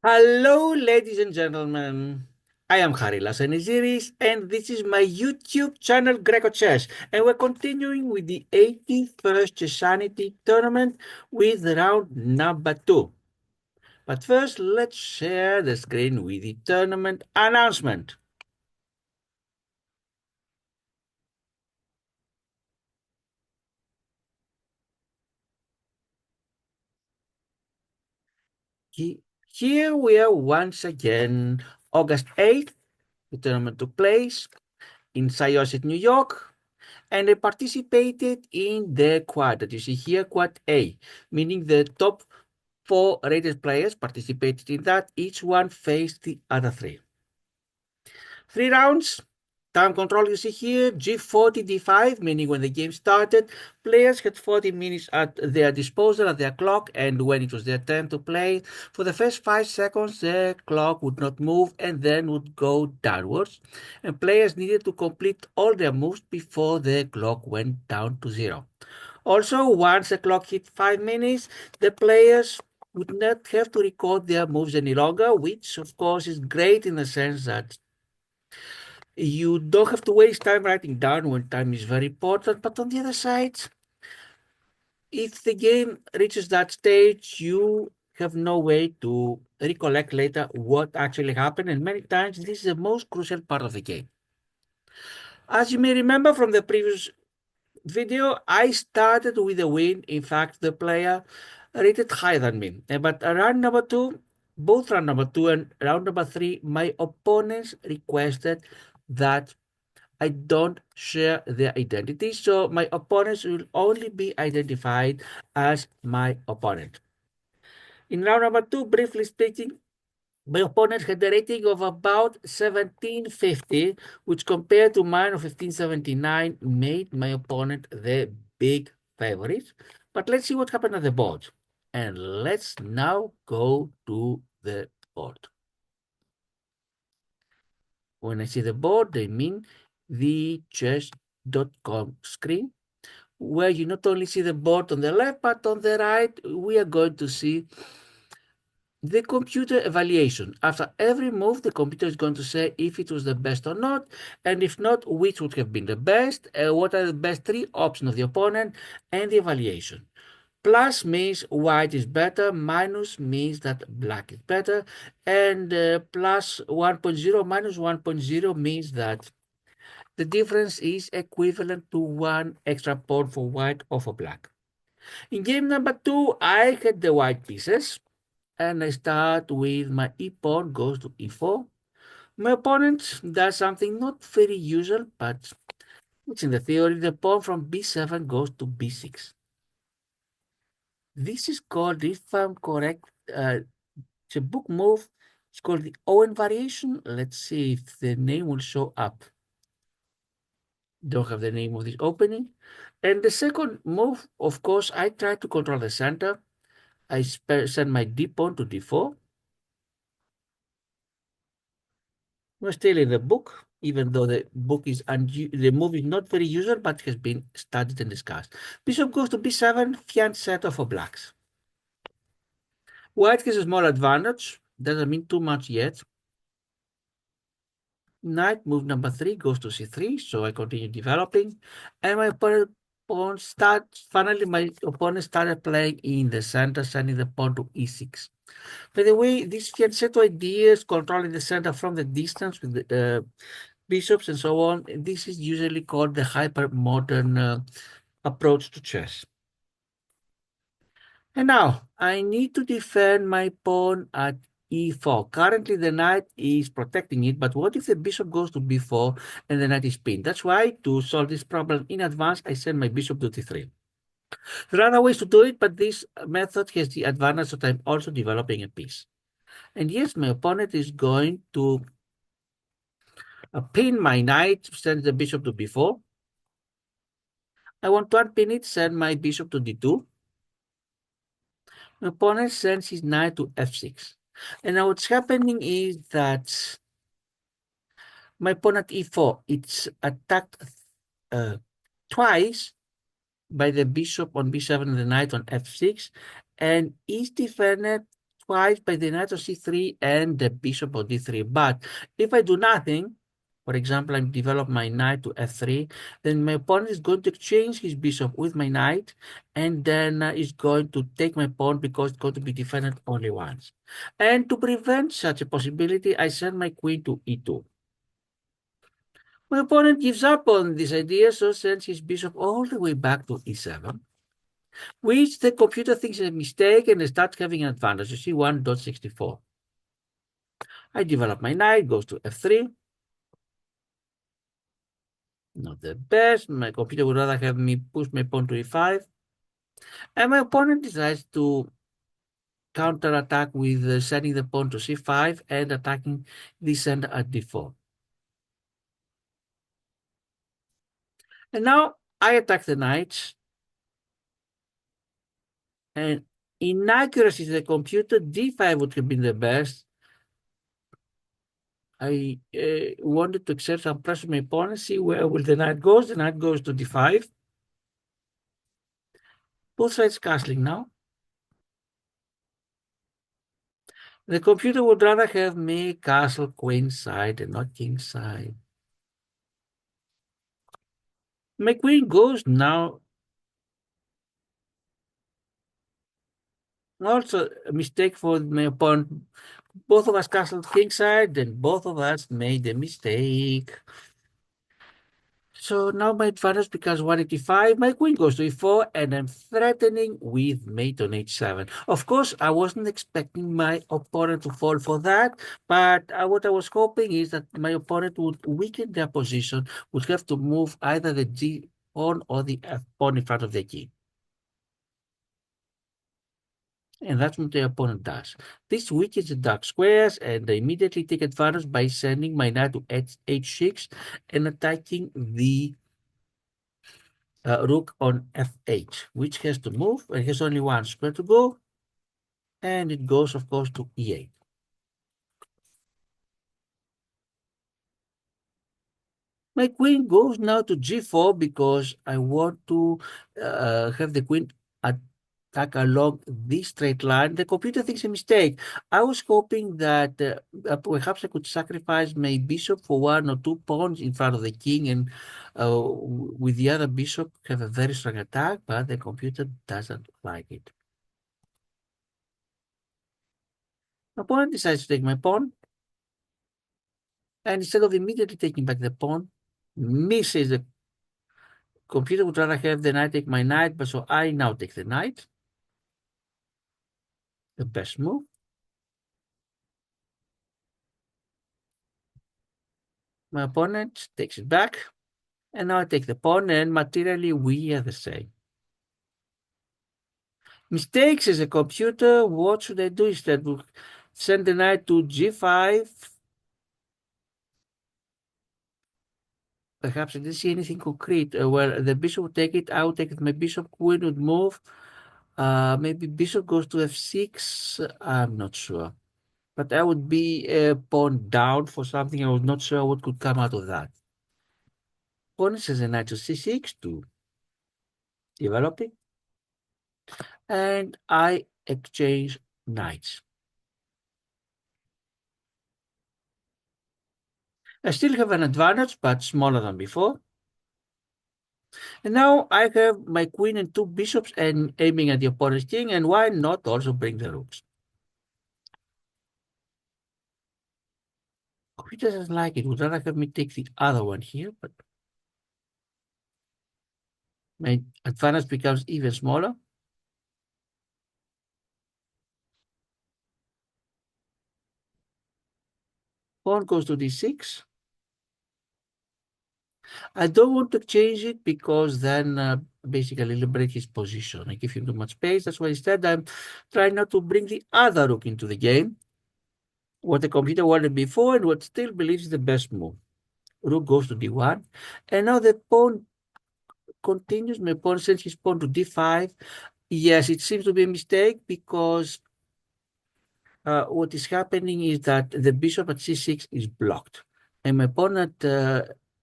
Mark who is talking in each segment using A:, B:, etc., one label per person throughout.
A: Hello, ladies and gentlemen. I am Harry Lasaniziris, and this is my YouTube channel grecochess, and we're continuing with the 81st chessanity tournament with round number 2. But first, let's share the screen with the tournament announcement. Here we are once again, August 8th. The tournament took place in Syosset, New York, and they participated in the quad that you see here, quad A, meaning the top 4 rated players participated in that. Each one faced the other 3. 3 rounds. Time control you see here, G40, D5, meaning when the game started, players had 40 minutes at their disposal at their clock, and when it was their turn to play, for the first 5 seconds the clock would not move and then would go downwards, and players needed to complete all their moves before the clock went down to 0. Also, once the clock hit 5 minutes, the players would not have to record their moves any longer, which of course is great in the sense that you don't have to waste time writing down when time is very important. But on the other side, if the game reaches that stage, you have no way to recollect later what actually happened. And many times, this is the most crucial part of the game. As you may remember from the previous video, I started with a win. In fact, the player rated higher than me. But round number 2, both round number 2 and round number 3, my opponents requested that I don't share their identity, so my opponents will only be identified as my opponent. In round number 2, briefly speaking, my opponent had a rating of about 1750, which compared to mine of 1579 made my opponent the big favorite. But let's see what happened on the board. And let's now go to the board. When I say the board, I mean the chess.com screen, where you not only see the board on the left, but on the right, we are going to see the computer evaluation. After every move, the computer is going to say if it was the best or not, and if not, which would have been the best, what are the best 3 options of the opponent, and the evaluation. Plus means white is better, minus means that black is better, and plus 1.0 minus 1.0 means that the difference is equivalent to 1 extra pawn for white or for black. In game number 2, I had the white pieces, and I start with my e-pawn goes to e4. My opponent does something not very usual, but it's in the theory. The pawn from b7 goes to b6. This is called, if I'm correct, it's a book move. It's called the Owen variation. Let's see if the name will show up. Don't have the name of this opening. And the second move, of course, I try to control the center. I send my d pawn to d4. We're still in the book, even though the book is the move is not very usual, but has been studied and discussed. Bishop goes to b7, fianchetto for blacks. White has a small advantage. Doesn't mean too much yet. Knight move number 3 goes to c3, so I continue developing, and my opponent finally my opponent started playing in the center, sending the pawn to e6. By the way, these fianchetto ideas, controlling the center from the distance with the bishops and so on, this is usually called the hyper-modern approach to chess. And now, I need to defend my pawn at e4. Currently, the knight is protecting it, but what if the bishop goes to b4 and the knight is pinned? That's why, to solve this problem in advance, I send my bishop to d3. There are other ways to do it, but this method has the advantage that I'm also developing a piece. And yes, my opponent is going to pin my knight, send the bishop to b4. I want to unpin it, send my bishop to d2. My opponent sends his knight to f6. And now what's happening is that my pawn at e4, it's attacked twice by the bishop on b7 and the knight on f6, and is defended twice by the knight of c3 and the bishop of d3. But if I do nothing, for example, I develop my knight to f3, then my opponent is going to exchange his bishop with my knight, and then is going to take my pawn because it's going to be defended only once. And to prevent such a possibility, I send my queen to e2. My opponent gives up on this idea, so sends his bishop all the way back to e7, which the computer thinks is a mistake and starts having an advantage. You see 1.64. I develop my knight, goes to f3. Not the best. My computer would rather have me push my pawn to e5. And my opponent decides to counterattack with sending the pawn to c5 and attacking the center at d4. And now I attack the knights. And inaccuracy to the computer, d5 would have been the best. I wanted to exert some pressure on my opponent, see where will the knight goes. The knight goes to d5. Both sides castling now. The computer would rather have me castle queen side and not king side. My queen goes now. Also a mistake for my opponent. Both of us castled king side, and both of us made a mistake. So now my advantage becomes 185. My queen goes to e4, and I'm threatening with mate on h7. Of course, I wasn't expecting my opponent to fall for that, but what I was hoping is that my opponent would weaken their position, would have to move either the g pawn or the f pawn in front of the king. And that's what the opponent does. This weakens the dark squares, and I immediately take advantage by sending my knight to h6 and attacking the rook on f8, which has to move. It has only one square to go, and it goes, of course, to e8. My queen goes now to g4 because I want to have the queen attack along this straight line. The computer thinks a mistake. I was hoping that perhaps I could sacrifice my bishop for one or two pawns in front of the king, and with the other bishop have a very strong attack, but the computer doesn't like it. My opponent decides to take my pawn, and instead of immediately taking back the pawn, misses. The computer would rather have the knight take my knight, but so I now take the knight. The best move. My opponent takes it back, and now I take the pawn, and materially we are the same. Mistakes as a computer, what should I do instead? Send the knight to g5. Perhaps I didn't see anything concrete. Well, the bishop would take it, I would take it, my bishop, queen would move. Maybe bishop goes to f6, I'm not sure. But I would be pawn down for something. I was not sure what could come out of that. Pawn says a knight to c6 to develop it. And I exchange knights. I still have an advantage, but smaller than before. And now I have my queen and two bishops and aiming at the opponent's king, and why not also bring the rooks? He doesn't like it. Would rather have me take the other one here, but my advantage becomes even smaller. Pawn goes to d6. I don't want to change it because then basically liberate his position. I give him too much space. That's why instead I'm trying not to bring the other rook into the game. What the computer wanted before and what still believes is the best move. Rook goes to d1. And now the pawn continues. My pawn sends his pawn to d5. Yes, it seems to be a mistake because what is happening is that the bishop at c6 is blocked. And my pawn at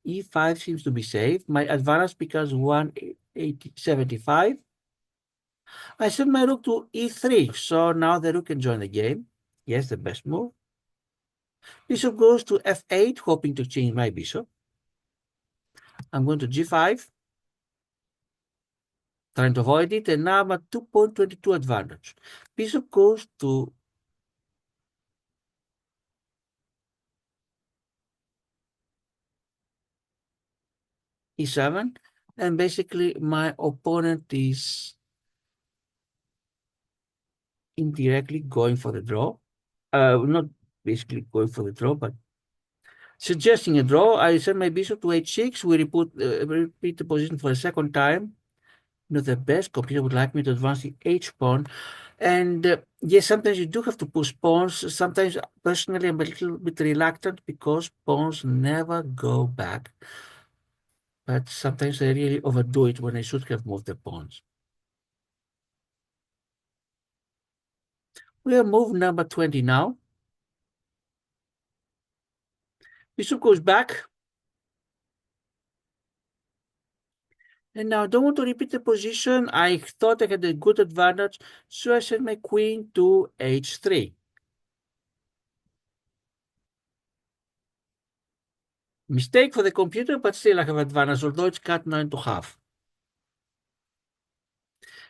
A: e5 seems to be safe. My advantage becomes 175. I send my rook to e3, so now the rook can join the game. Yes, the best move. Bishop goes to f8, hoping to change my bishop. I'm going to g5, trying to avoid it, and now I'm at 2.22 advantage. Bishop goes to e7, and basically my opponent is indirectly going for the draw. Not basically going for the draw, but suggesting a draw. I send my bishop to h6. We repeat the position for a second time. Not the best. Computer would like me to advance the h pawn. And yes, sometimes you do have to push pawns. Sometimes, personally, I'm a little bit reluctant because pawns never go back. But sometimes I really overdo it when I should have moved the pawns. We are move number 20 now. Bishop goes back. And now I don't want to repeat the position. I thought I had a good advantage, so I sent my queen to h3. Mistake for the computer, but still I have advantage, although it's cut 9 to half.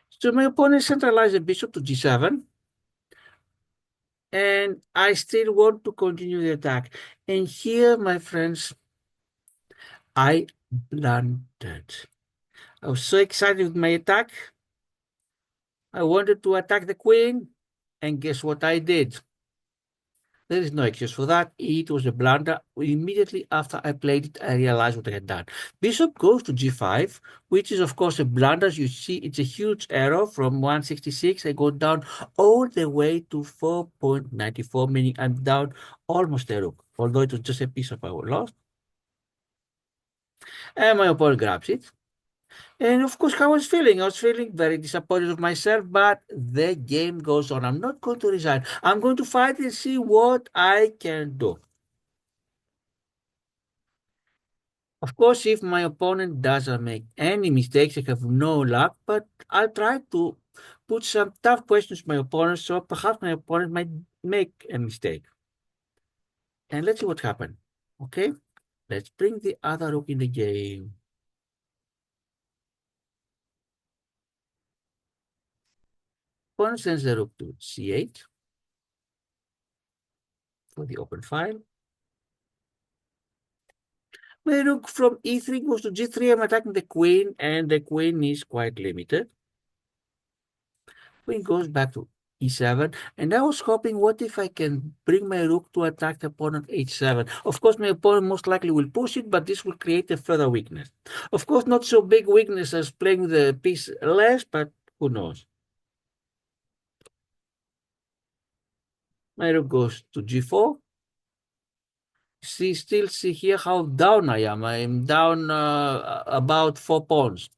A: So my opponent centralized the bishop to g7. And I still want to continue the attack. And here, my friends, I blundered. I was so excited with my attack. I wanted to attack the queen, and guess what I did? There is no excuse for that. It was a blunder. Immediately after I played it, I realized what I had done. Bishop goes to g5, which is of course a blunder. As you see, it's a huge error from 166. I go down all the way to 4.94, meaning I'm down almost a rook, although it was just a piece of I lost. And my opponent grabs it. And of course, how I was feeling? I was feeling very disappointed with myself, but the game goes on. I'm not going to resign. I'm going to fight and see what I can do. Of course, if my opponent doesn't make any mistakes, I have no luck, but I'll try to put some tough questions to my opponent, so perhaps my opponent might make a mistake. And let's see what happens. Okay, let's bring the other rook in the game. Opponent sends the rook to c8 for the open file. My rook from e3 goes to g3. I'm attacking the queen, and the queen is quite limited. Queen goes back to e7, and I was hoping, what if I can bring my rook to attack the opponent h7? Of course, my opponent most likely will push it, but this will create a further weakness. Of course, not so big weakness as playing the piece less, but who knows? My rook goes to g4. See here how down I am. I'm down about 4 pawns.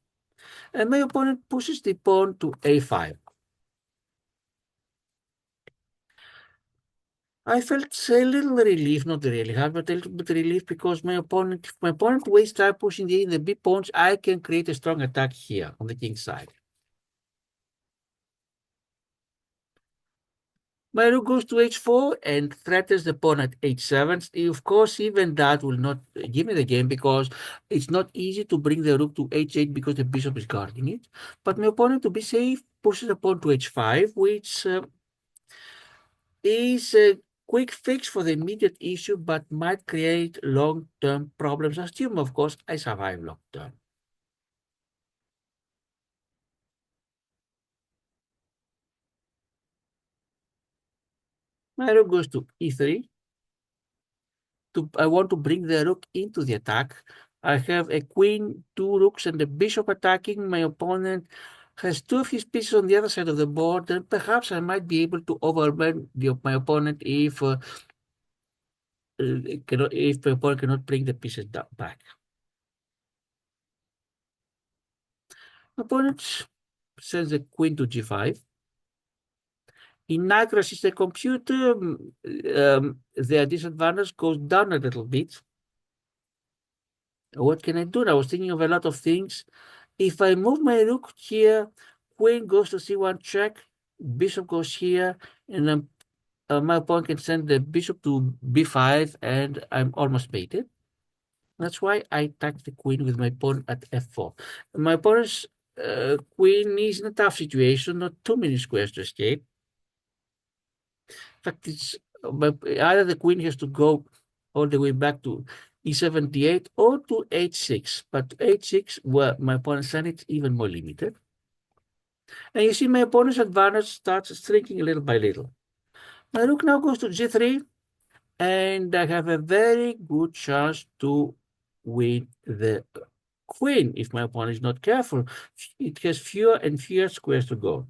A: And my opponent pushes the pawn to a5. I felt a little relief, not really hard, but a little bit relief because if my opponent wastes time pushing the A and the B pawns, I can create a strong attack here on the king side. My rook goes to h4 and threatens the pawn at h7. Of course, even that will not give me the game because it's not easy to bring the rook to h8 because the bishop is guarding it. But my opponent, to be safe, pushes the pawn to h5, which is a quick fix for the immediate issue, but might create long-term problems. Assume, of course, I survive long-term. My rook goes to e3. I want to bring the rook into the attack. I have a queen, two rooks, and the bishop attacking. My opponent has two of his pieces on the other side of the board, and perhaps I might be able to overwhelm my opponent if my opponent cannot bring the pieces back. My opponent sends the queen to g5. In Niagara system computer, their disadvantage goes down a little bit. What can I do? I was thinking of a lot of things. If I move my rook here, queen goes to c1 check, bishop goes here, and then my opponent can send the bishop to b5, and I'm almost mated. That's why I attacked the queen with my pawn at f4. My opponent's queen is in a tough situation, not too many squares to escape. In fact, it's either the queen has to go all the way back to e78 or to h6. But h6, well, my opponent's sent it even more limited. And you see my opponent's advantage starts shrinking little by little. My rook now goes to g3, and I have a very good chance to win the queen if my opponent is not careful. It has fewer and fewer squares to go.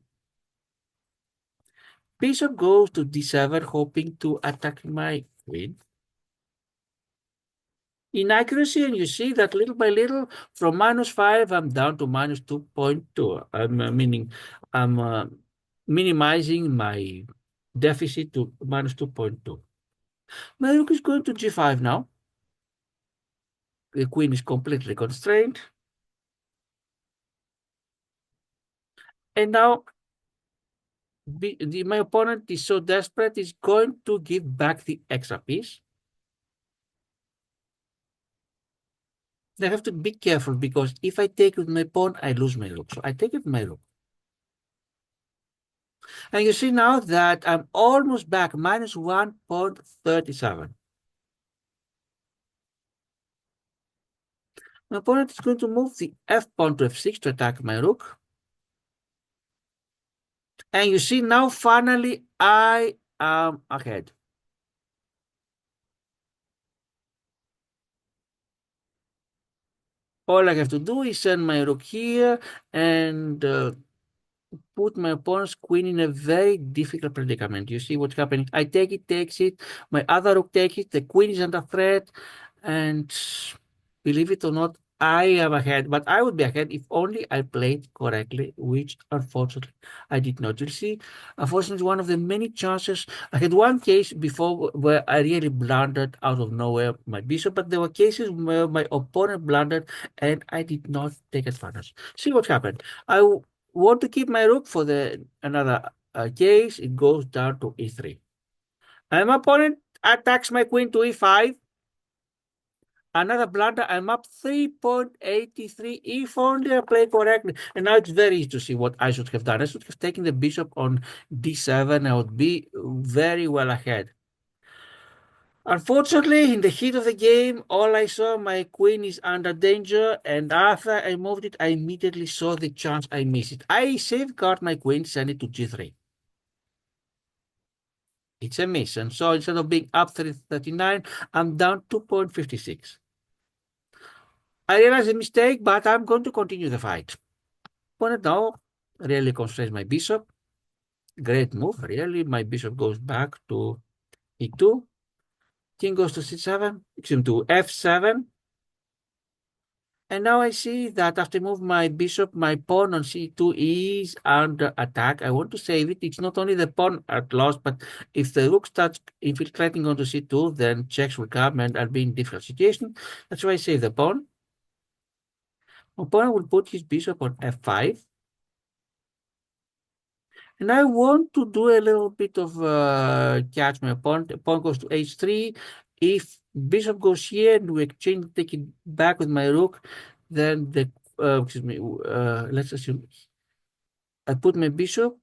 A: Bishop goes to d7, hoping to attack my queen. Inaccuracy, and you see that little by little, from -5, I'm down to -2.2. Meaning I'm minimizing my deficit to -2.2. My rook is going to g5 now. The queen is completely constrained. And now my opponent is so desperate, is going to give back the extra piece. I have to be careful because if I take with my pawn, I lose my rook. So I take it with my rook. And you see now that I'm almost back, -1.37. My opponent is going to move the f pawn to f6 to attack my rook. And you see now, finally, I am ahead. All I have to do is send my rook here and put my opponent's queen in a very difficult predicament. You see what's happening. I take it, takes it. My other rook takes it. The queen is under threat. And believe it or not, I am ahead. But I would be ahead if only I played correctly, which unfortunately I did not. You see, unfortunately, one of the many chances. I had one case before where I really blundered out of nowhere my bishop, but there were cases where my opponent blundered and I did not take advantage. See what happened. I want to keep my rook for the another case. It goes down to e3. And my opponent attacks my queen to e5. Another blunder. I'm up 3.83. If only I play correctly. And now it's very easy to see what I should have done. I should have taken the bishop on d7. I would be very well ahead. Unfortunately, in the heat of the game, all I saw, my queen is under danger, and after I moved it, I immediately saw the chance I missed it. I safeguard my queen, send it to g3. It's a miss, and so instead of being up 339, I'm down 2.56. I realize a mistake, but I'm going to continue the fight. Opponent now really constrains my bishop. Great move, really. My bishop goes back to e2. King goes to c7, excuse me, to f7. And now I see that after I move my bishop, my pawn on c2 is under attack. I want to save it. It's not only the pawn at loss, but if the rook starts infiltrating onto c2, then checks will come and I'll be in difficult situation. That's why I save the pawn. My opponent will put his bishop on f5. And I want to do a little bit of catch my opponent. The pawn goes to h3. If bishop goes here and we exchange, take it back with my rook, then the, excuse me, let's assume I put my bishop.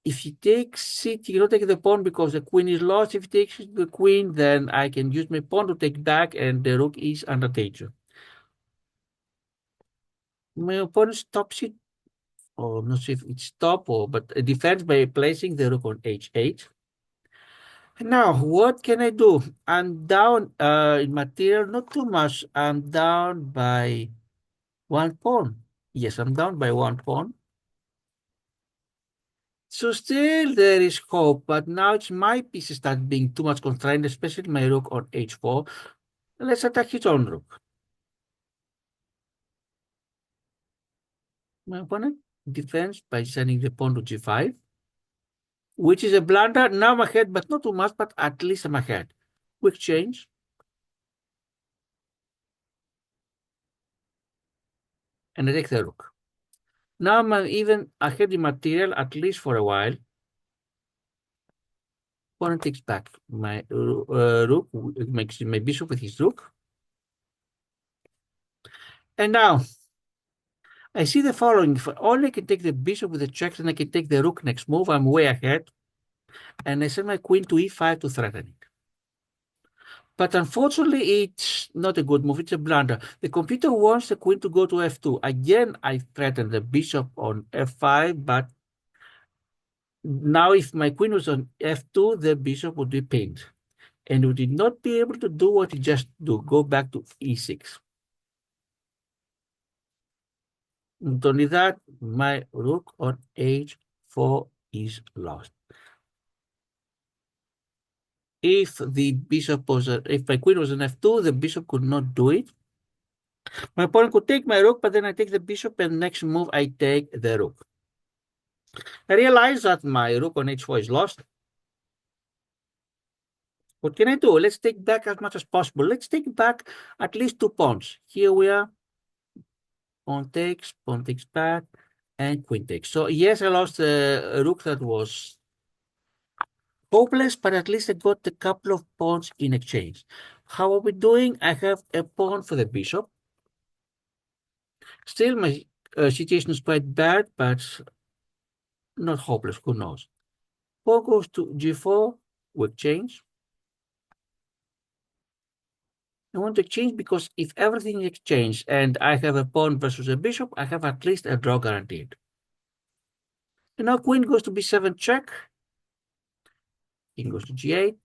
A: If he takes it, he cannot take the pawn because the queen is lost. If he takes the queen, then I can use my pawn to take back and the rook is under danger. My opponent stops it, or I'm not sure if it's stop or, but defends by placing the rook on h8. Now, what can I do? I'm down in material, not too much. I'm down by one pawn. Yes, I'm down by one pawn. So still there is hope, but now it's my pieces start being too much constrained, especially my rook on h4. Let's attack his own rook. My opponent defends by sending the pawn to g5, which is a blunder. Now I'm ahead, but not too much, but at least I'm ahead. Quick change. And I take the rook. Now I'm even ahead in material, at least for a while. Pawn takes back my rook, makes my bishop with his rook. And now I see the following. If only I can take the bishop with the check, then I can take the rook next move. I'm way ahead. And I send my queen to e5 to threaten it. But unfortunately, it's not a good move. It's a blunder. The computer wants the queen to go to f2. Again, I threaten the bishop on f5, but now if my queen was on f2, the bishop would be pinned. And we did not be able to do what it just do, go back to e6. Not only that, my rook on h4 is lost. If the bishop was, if my queen was on f2, the bishop could not do it. My opponent could take my rook, but then I take the bishop, and next move I take the rook. I realize that my rook on h4 is lost. What can I do? Let's take back as much as possible. Let's take back at least 2 pawns. Here we are. Pawn takes back, and queen takes. So yes, I lost a rook that was hopeless, but at least I got a couple of pawns in exchange. How are we doing? I have a pawn for the bishop. Still, my situation is quite bad, but not hopeless. Who knows? Pawn goes to g4 with change. I want to exchange because if everything is exchanged and I have a pawn versus a bishop, I have at least a draw guaranteed. And now queen goes to b7 check. King goes to g8,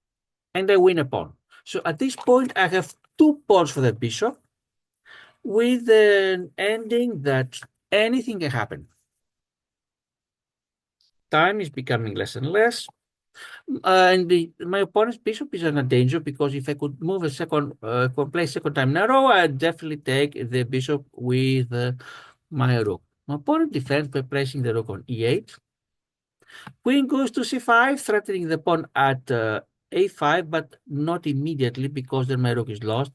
A: and I win a pawn. So at this point, I have 2 pawns for the bishop with an ending that anything can happen. Time is becoming less and less. My opponent's bishop is under danger because if I could move a second, play second time in a row, I'd definitely take the bishop with my rook. My opponent defends by placing the rook on e8. Queen goes to c5, threatening the pawn at a5, but not immediately because then my rook is lost.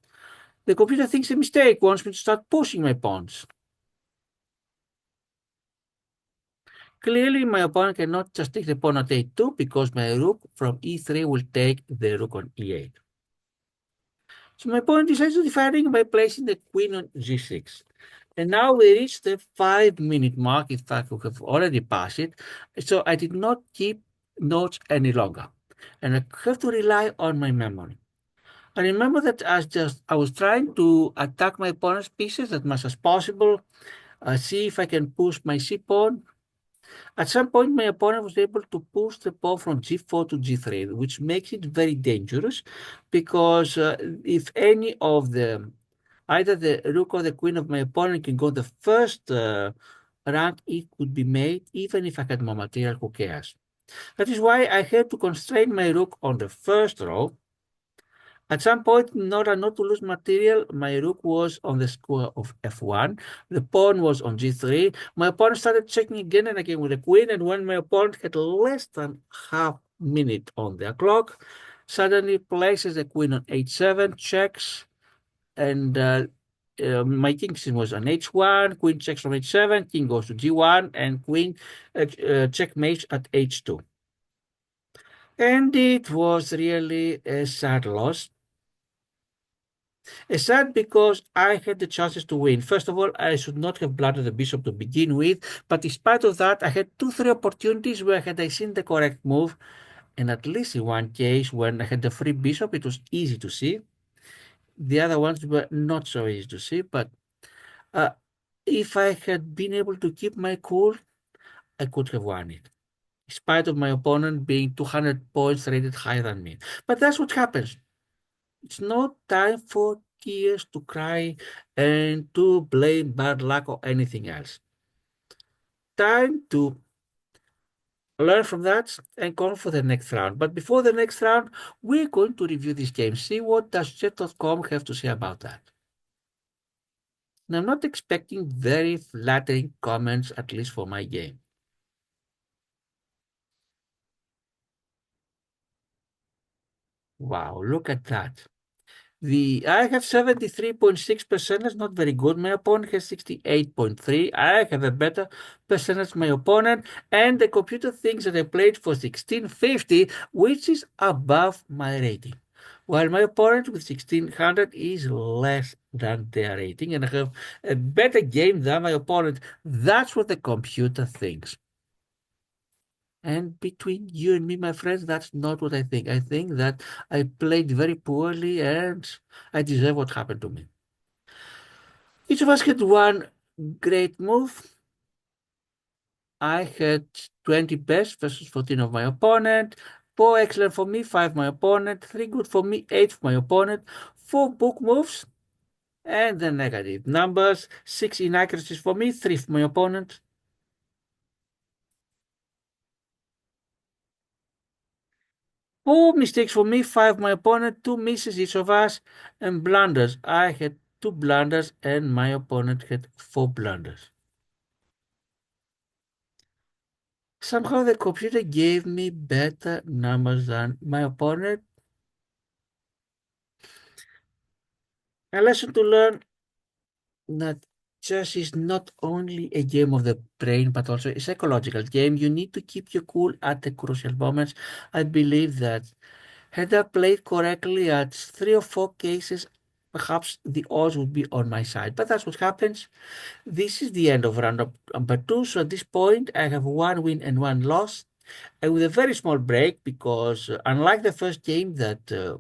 A: The computer thinks a mistake, wants me to start pushing my pawns. Clearly, my opponent cannot just take the pawn at a2 because my rook from e3 will take the rook on e8. So my opponent decides to defending by placing the queen on g6. And now we reach the 5-minute mark. In fact, we have already passed it. So I did not keep notes any longer. And I have to rely on my memory. I remember that I was trying to attack my opponent's pieces as much as possible, see if I can push my c pawn. At some point, my opponent was able to push the pawn from g4 to g3, which makes it very dangerous because if any of the, either the rook or the queen of my opponent can go the first rank, it could be made, even if I had more material, who cares? That is why I had to constrain my rook on the first row. At some point, in order not to lose material, my rook was on the square of f1. The pawn was on g3. My opponent started checking again and again with the queen, and when my opponent had less than half minute on the clock, suddenly places the queen on h7, checks, and my king was on h1, queen checks from h7, king goes to g1, and queen checkmates at h2. And it was really a sad loss. Sad because I had the chances to win. First of all, I should not have blundered the bishop to begin with, but in spite of that, I had 2-3 opportunities where had I seen the correct move, and at least in one case when I had the free bishop, it was easy to see. The other ones were not so easy to see, but uh, if I had been able to keep my cool, I could have won it, in spite of my opponent being 200 points rated higher than me. But that's what happens. It's not time for tears to cry and to blame bad luck or anything else. Time to learn from that and go for the next round. But before the next round, we're going to review this game. See what does Jet.com have to say about that. And I'm not expecting very flattering comments, at least for my game. Wow, look at that. I have 73.6%. That's not very good. My opponent has 68.3. I have a better percentage than my opponent, and the computer thinks that I played for 1650, which is above my rating. While my opponent with 1600 is less than their rating, and I have a better game than my opponent. That's what the computer thinks. And between you and me, my friends, that's not what I think. I think that I played very poorly and I deserve what happened to me. Each of us had one great move. I had 20 best versus 14 of my opponent. 4 excellent for me, 5 my opponent. 3 good for me, 8 for my opponent. 4 book moves and the negative numbers. 6 inaccuracies for me, 3 for my opponent. 4 mistakes for me, 5 my opponent, 2 misses each of us, and blunders. I had 2 blunders and my opponent had 4 blunders. Somehow the computer gave me better numbers than my opponent. A lesson to learn that chess is not only a game of the brain but also a psychological game. You need to keep your cool at the crucial moments. I believe that had I played correctly at 3 or 4 cases, perhaps the odds would be on my side. But that's what happens. This is the end of round number 2. So at this point, I have 1 win and 1 loss. And with a very small break, because unlike the first game that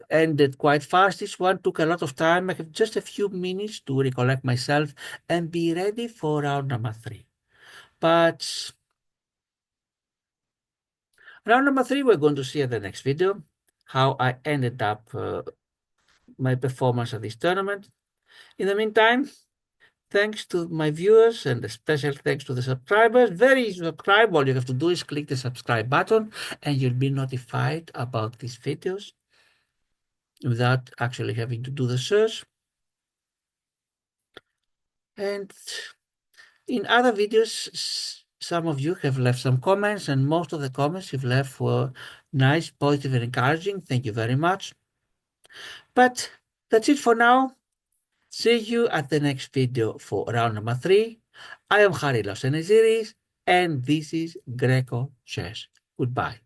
A: ended quite fast, this one took a lot of time. I have just a few minutes to recollect myself and be ready for round number 3. But round number 3, we're going to see in the next video how I ended up my performance at this tournament. In the meantime, thanks to my viewers and a special thanks to the subscribers. Very easy to subscribe. All you have to do is click the subscribe button and you'll be notified about these videos without actually having to do the search. And in other videos, some of you have left some comments, and most of the comments you've left were nice, positive, and encouraging. Thank you very much. But that's it for now. See you at the next video for round number 3. I am Harry Loseneziris, and this is Greco Chess. Goodbye.